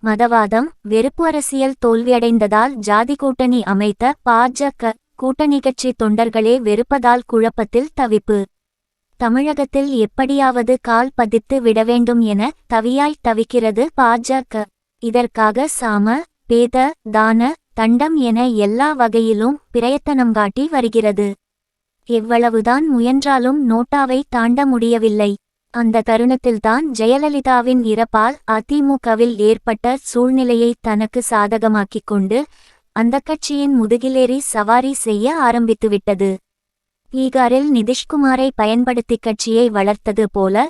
மதவாதம், வெறுப்பு அரசியல் தோல்வியடைந்ததால் ஜாதி கூட்டணி அமைத்த பாஜக கூட்டணி கட்சி தொண்டர்களே வெறுப்பதால் குழப்பத்தில் தவிப்பு. தமிழகத்தில் எப்படியாவது கால் பதித்து விட வேண்டும் என தவியாய் தவிக்கிறது பாஜக. இதற்காக சாம, பேத, தான, தண்டம் என எல்லா வகையிலும் பிரயத்தனம் காட்டி வருகிறது. எவ்வளவுதான் முயன்றாலும் நோட்டாவை தாண்ட முடியவில்லை. அந்த தருணத்தில்தான் ஜெயலலிதாவின் இறப்பால் அதிமுகவில் ஏற்பட்ட சூழ்நிலையை தனக்கு சாதகமாக்கிக் கொண்டு அந்த கட்சியின் முதுகிலேறி சவாரி செய்ய ஆரம்பித்துவிட்டது. பீகாரில் நிதிஷ்குமாரை பயன்படுத்தி கட்சியை வளர்த்தது போல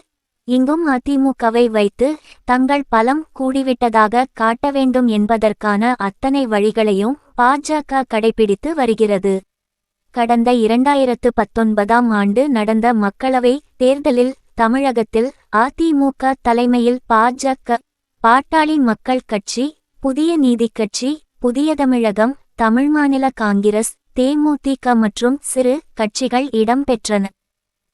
இங்கும் அதிமுகவை வைத்து தங்கள் பலம் கூடிவிட்டதாக காட்ட வேண்டும் என்பதற்கான அத்தனை வழிகளையும் பாஜக கடைபிடித்து வருகிறது. கடந்த 2019ஆம் ஆண்டு நடந்த மக்களவை தேர்தலில் தமிழகத்தில் அதிமுக தலைமையில் பாஜக, பாட்டாளி மக்கள் கட்சி, புதிய நீதிக் கட்சி, புதிய தமிழகம், தமிழ் மாநில காங்கிரஸ், தேமுதிக மற்றும் சிறு கட்சிகள் இடம்பெற்றன.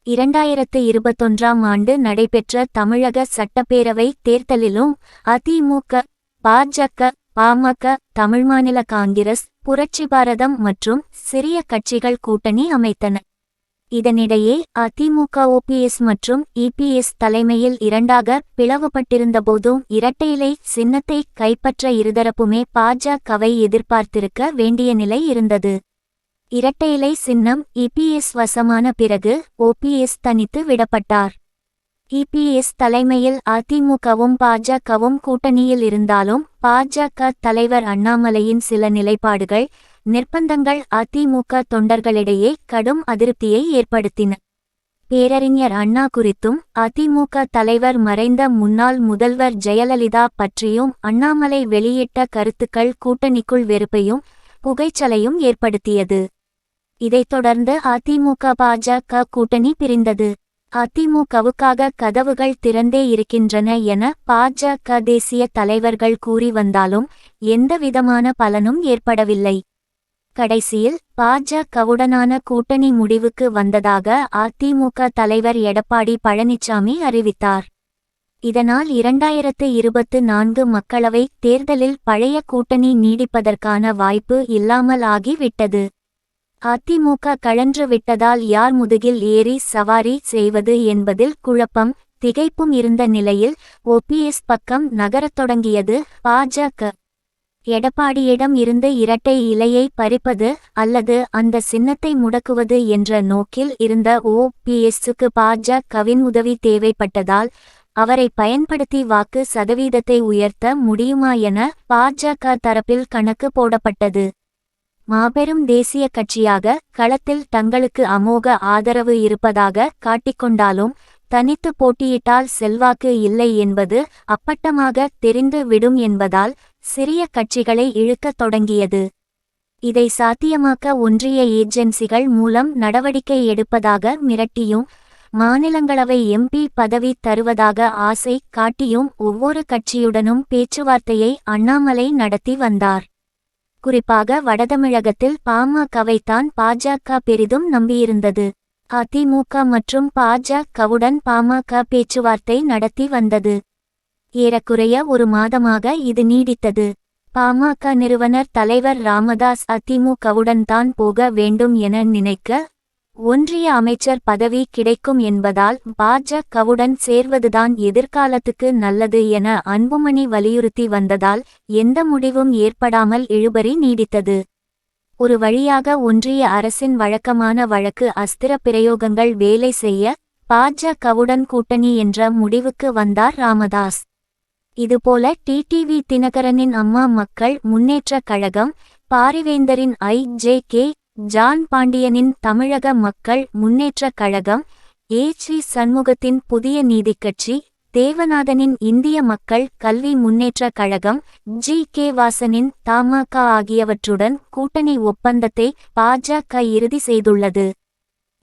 2021ஆம் ஆண்டு நடைபெற்ற தமிழக சட்டப்பேரவை தேர்தலிலும் அதிமுக, பாஜக, பாமக, தமிழ் மாநில காங்கிரஸ், புரட்சி பாரதம் மற்றும் சிறிய கட்சிகள் கூட்டணி அமைத்தன. இதனிடையே அதிமுக ஓபிஎஸ் மற்றும் இபிஎஸ் தலைமையில் இரண்டாக பிளவுபட்டிருந்தபோதும் இரட்டையிலை சின்னத்தை கைப்பற்ற இருதரப்புமே பாஜகவை எதிர்பார்த்திருக்க வேண்டிய நிலை இருந்தது. இரட்டையிலை சின்னம் இபிஎஸ் வசமான பிறகு ஓபிஎஸ் தனித்து விடப்பட்டார். இபிஎஸ் தலைமையில் அதிமுகவும் பாஜகவும் கூட்டணியில் இருந்தாலும் பாஜக தலைவர் அண்ணாமலையின் சில நிலைப்பாடுகள், நிர்பந்தங்கள் அதிமுக தொண்டர்களிடையே கடும் அதிருப்தியை ஏற்படுத்தின. பேரறிஞர் அண்ணா குறித்தும் அதிமுக தலைவர் மறைந்த முன்னாள் முதல்வர் ஜெயலலிதா பற்றியும் அண்ணாமலை வெளியிட்ட கருத்துக்கள் கூட்டணிக்குள் வெறுப்பையும் புகைச்சலையும் ஏற்படுத்தியது. இதைத் தொடர்ந்து அதிமுக பாஜக கூட்டணி பிரிந்தது. அதிமுகவுக்காக கதவுகள் திறந்தே இருக்கின்றன என பாஜக தேசிய தலைவர்கள் கூறி வந்தாலும் எந்தவிதமான பலனும் ஏற்படவில்லை. கடைசியில் பாஜகவுடனான கூட்டணி முடிவுக்கு வந்ததாக அதிமுக தலைவர் எடப்பாடி பழனிசாமி அறிவித்தார். இதனால் 2024 மக்களவை தேர்தலில் பழைய கூட்டணி நீடிப்பதற்கான வாய்ப்பு இல்லாமல் ஆகிவிட்டது. அதிமுக கழன்று விட்டதால் யார் முதுகில் ஏறி சவாரி செய்வது என்பதில் குழப்பம், திகைப்பும் இருந்த நிலையில் ஓபிஎஸ் பக்கம் நகரத் தொடங்கியது பாஜக. எடப்பாடியிடம் இருந்து இரட்டை இலையை பறிப்பது அல்லது அந்த சின்னத்தை முடக்குவது என்ற நோக்கில் இருந்த ஓபிஎஸ்க்கு பாஜகவின் உதவி தேவைப்பட்டதால் அவரை பயன்படுத்தி வாக்கு சதவீதத்தை உயர்த்த முடியுமா என பாஜக தரப்பில் கணக்கு போடப்பட்டது. மாபெரும் தேசிய கட்சியாக களத்தில் தங்களுக்கு அமோக ஆதரவு இருப்பதாக காட்டிக்கொண்டாலும் தனித்து போட்டியிட்டால் செல்வாக்கு இல்லை என்பது அப்பட்டமாக தெரிந்து விடும் என்பதால் சிறிய கட்சிகளை இழுக்கத் தொடங்கியது. இதை சாத்தியமாக்க ஒன்றிய ஏஜென்சிகள் மூலம் நடவடிக்கை எடுப்பதாக மிரட்டியும் மாநிலங்களவை எம்பி பதவி தருவதாக ஆசை காட்டியும் ஒவ்வொரு கட்சியுடனும் பேச்சுவார்த்தையை அண்ணாமலை நடத்தி வந்தார். குறிப்பாக வடதமிழகத்தில் பாமகவைத்தான் பாஜக பெரிதும் நம்பியிருந்தது. அதிமுக மற்றும் பாஜகவுடன் பாமக பேச்சுவார்த்தை நடத்தி வந்தது. ஏறக்குறைய ஒரு மாதமாக இது நீடித்தது. பாமக நிறுவனர் தலைவர் ராமதாஸ் அதிமுகவுடன் தான் போக வேண்டும் என நினைக்க ஒன்றிய அமைச்சர் பதவி கிடைக்கும் என்பதால் பாஜகவுடன் சேர்வதுதான் எதிர்காலத்துக்கு நல்லது என அன்புமணி வலியுறுத்தி வந்ததால் எந்த முடிவும் ஏற்படாமல் இழுபறி நீடித்தது. ஒரு வழியாக ஒன்றிய அரசின் வழக்கமான வழக்கு அஸ்திர பிரயோகங்கள் வேலை செய்ய பாஜகவுடன் கூட்டணி என்ற முடிவுக்கு வந்தார் ராமதாஸ். இதுபோல டிடிவி தினகரனின் அம்மா மக்கள் முன்னேற்றக் கழகம், பாரிவேந்தரின் ஐஜேகே, ஜான் பாண்டியனின் தமிழக மக்கள் முன்னேற்றக் கழகம், ஏச்சி சண்முகத்தின் புதிய நீதிக் கட்சி, தேவநாதனின் இந்திய மக்கள் கல்வி முன்னேற்றக் கழகம், ஜி.கே. வாசனின் தமாக ஆகியவற்றுடன் கூட்டணி ஒப்பந்தத்தை பாஜக இறுதி செய்துள்ளது.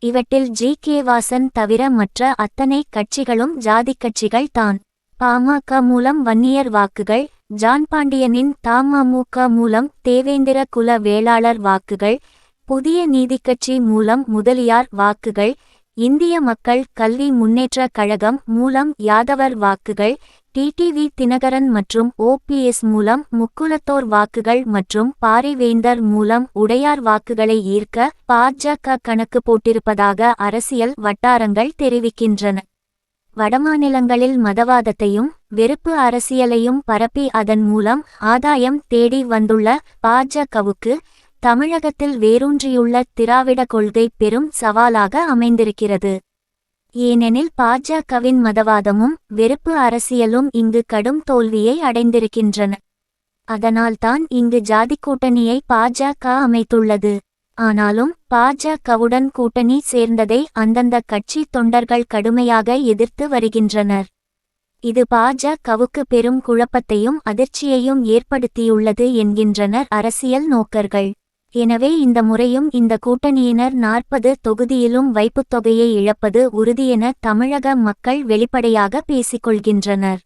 இவற்றில் ஜி.கே. வாசன் தவிர மற்ற அத்தனை கட்சிகளும் ஜாதிக் கட்சிகள் தான். பாமக மூலம் வன்னியர் வாக்குகள், ஜான் பாண்டியனின் தமமுக மூலம் தேவேந்திர குல வேளாளர் வாக்குகள், புதிய நீதிக்கட்சி மூலம் முதலியார் வாக்குகள், இந்திய மக்கள் கல்வி முன்னேற்றக் கழகம் மூலம் யாதவர் வாக்குகள், டிடிவி தினகரன் மற்றும் ஓபிஎஸ் மூலம் முக்குலத்தோர் வாக்குகள் மற்றும் பாரிவேந்தர் மூலம் உடையார் வாக்குகளை ஈர்க்க பாஜக கணக்கு போட்டிருப்பதாக அரசியல் வட்டாரங்கள் தெரிவிக்கின்றன. வடமாநிலங்களில் மதவாதத்தையும் வெறுப்பு அரசியலையும் பரப்பி அதன் மூலம் ஆதாயம் தேடி வந்துள்ள பாஜகவுக்கு தமிழகத்தில் வேரூன்றியுள்ள திராவிட கொள்கை பெரும் சவாலாக அமைந்திருக்கிறது. ஏனெனில் பாஜகவின் மதவாதமும் வெறுப்பு அரசியலும் இங்கு கடும் தோல்வியை அடைந்திருக்கின்றன. அதனால்தான் இங்கு ஜாதி கூட்டணியை பாஜக அமைத்துள்ளது. ஆனாலும் பாஜகவுடன் கூட்டணி சேர்ந்ததை அந்தந்த கட்சி தொண்டர்கள் கடுமையாக எதிர்த்து வருகின்றனர். இது பாஜகவுக்கு பெரும் குழப்பத்தையும் அதிர்ச்சியையும் ஏற்படுத்தியுள்ளது என்கின்றனர் அரசியல் நோக்கர்கள். எனவே இந்த முறையும் இந்த கூட்டணியினர் 40 தொகுதியிலும் வைப்புத்தொகையை இழப்பது உறுதியென தமிழக மக்கள் வெளிப்படையாக பேசிக்கொள்கின்றனர்.